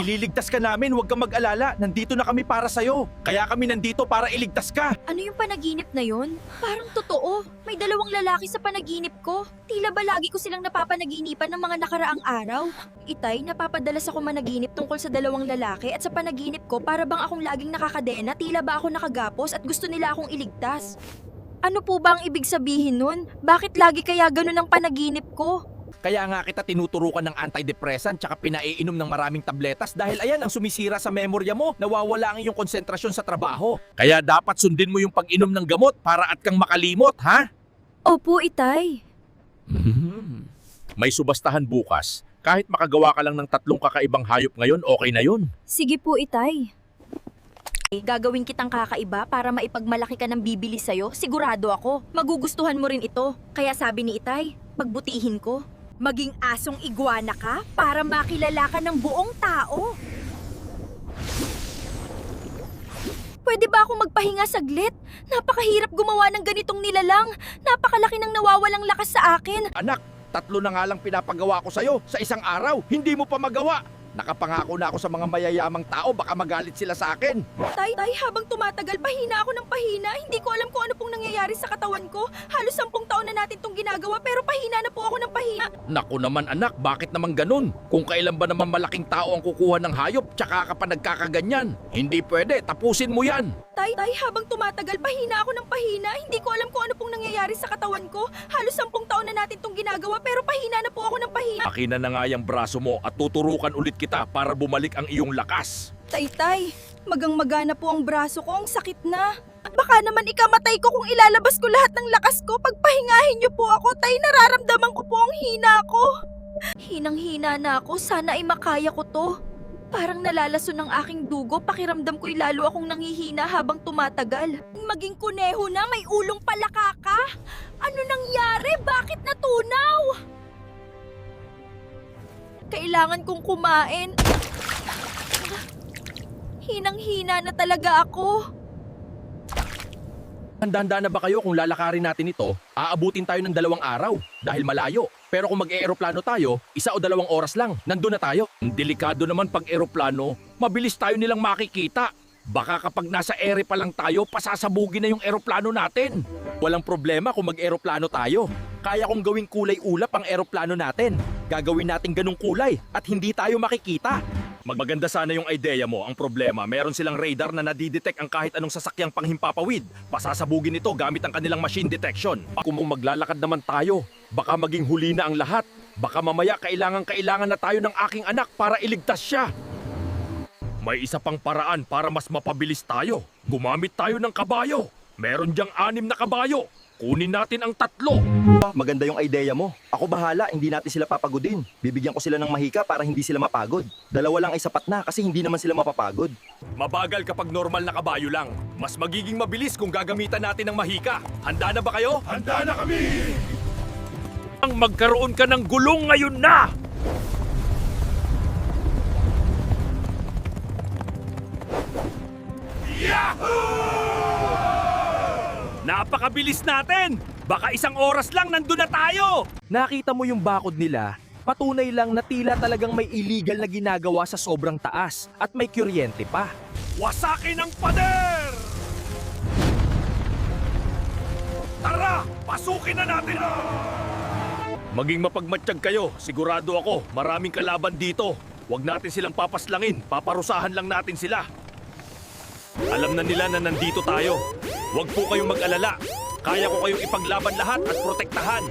Ililigtas ka namin, huwag kang mag-alala. Nandito na kami para sa'yo. Kaya kami nandito para iligtas ka. Ano yung panaginip na yun? Parang totoo. May dalawang lalaki sa panaginip ko. Tila ba lagi ko silang napapanaginipan ng mga nakaraang araw? Itay, napapadalas ako managinip tungkol sa dalawang lalaki at sa panaginip ko para bang akong laging nakakadena, tila ba ako nakagapos at gusto nila akong iligtas. Ano po ba ang ibig sabihin nun? Bakit lagi kaya ganun ang panaginip ko? Kaya nga kita tinuturukan ng antidepressant tsaka pinaiinom ng maraming tabletas dahil ayan ang sumisira sa memorya mo, nawawala ang iyong konsentrasyon sa trabaho. Kaya dapat sundin mo yung pag-inom ng gamot para at kang makalimot, ha? Opo, Itay. May subastahan bukas. Kahit makagawa ka lang ng 3 kakaibang hayop ngayon, okay na yun. Sige po, Itay. Gagawin kitang kakaiba para maipagmalaki ka ng bibili sa'yo. Sigurado ako, magugustuhan mo rin ito. Kaya sabi ni Itay, pagbutihin ko. Maging asong iguana ka para makilala ka ng buong tao. Pwede ba akong magpahinga saglit? Napakahirap gumawa ng ganitong nilalang. Napakalaki ng nawawalang lakas sa akin. Anak, 3 na nga lang pinapagawa ko sa'yo sa isang araw. Hindi mo pa magawa. Nakapangako na ako sa mga mayayamang tao, baka magalit sila sa akin. Tay, habang tumatagal, pahina ako ng pahina. Hindi ko alam kung ano pong nangyayari sa katawan ko. Halos 10 taon na natin itong ginagawa pero pahina na po ako ng pahina. Naku naman anak, bakit naman ganun? Kung kailan ba naman malaking tao ang kukuha ng hayop, tsaka ka pa nagkakaganyan. Hindi pwede, tapusin mo yan. Tay, habang tumatagal, pahina ako ng pahina. Hindi ko alam kung ano pong nangyayari sa katawan ko. Halos 10 taon na natin itong ginagawa pero pahina na po ako ng pahina. Akin na nga yung braso mo at tuturukan ulit kita para bumalik ang iyong lakas. Tay, magang-magana po ang braso ko. Ang sakit na. Baka naman ikamatay ko kung ilalabas ko lahat ng lakas ko. Pagpahingahin niyo po ako, Tay. Nararamdaman ko po ang hina ko. Hinang-hina na ako. Sana ay makaya ko to. Parang nalalason ng aking dugo. Pakiramdam ko'y lalo akong nanghihina habang tumatagal. Maging kuneho na, may ulong palaka ka. Ano nangyari? Bakit natunaw? Kailangan kong kumain. Hinang-hina na talaga ako. Handa na ba kayo kung lalakarin natin ito? Aabutin tayo ng 2 araw dahil malayo. Pero kung mag-eeroplano tayo, 1 o 2 oras lang, nandun na tayo. Delikado naman pag eroplano, mabilis tayo nilang makikita. Baka kapag nasa ere pa lang tayo, pasasabugin na yung eroplano natin. Walang problema kung mag-eroplano tayo. Kaya kong gawing kulay ulap ang eroplano natin. Gagawin natin ganung kulay at hindi tayo makikita. Maganda sana yung ideya mo. Ang problema, meron silang radar na nadidetect ang kahit anong sasakyang panghimpapawid. Pasasabugin ito gamit ang kanilang machine detection. Kung maglalakad naman tayo, baka maging huli na ang lahat. Baka mamaya kailangan na tayo ng aking anak para iligtas siya. May isa pang paraan para mas mapabilis tayo. Gumamit tayo ng kabayo. Meron diyang 6 na kabayo. Kunin natin ang 3. Maganda yung ideya mo. Ako bahala, hindi natin sila papagodin. Bibigyan ko sila ng mahika para hindi sila mapagod. 2 lang ay sapat na kasi hindi naman sila mapapagod. Mabagal kapag normal na kabayo lang. Mas magiging mabilis kung gagamitan natin ng mahika. Handa na ba kayo? Handa na kami! Ang magkaroon ka ng gulong ngayon na! Napakabilis natin! Baka 1 oras lang nandun na tayo! Nakita mo yung bakod nila? Patunay lang na tila talagang may illegal na ginagawa sa sobrang taas at may kuryente pa. Wasakin ang pader! Tara! Pasukin na natin! Maging mapagmatsyag kayo. Sigurado ako, maraming kalaban dito. Huwag natin silang papaslangin. Paparusahan lang natin sila. Alam na nila na nandito tayo. Huwag po kayong mag-alala. Kaya ko kayong ipaglaban lahat at protektahan.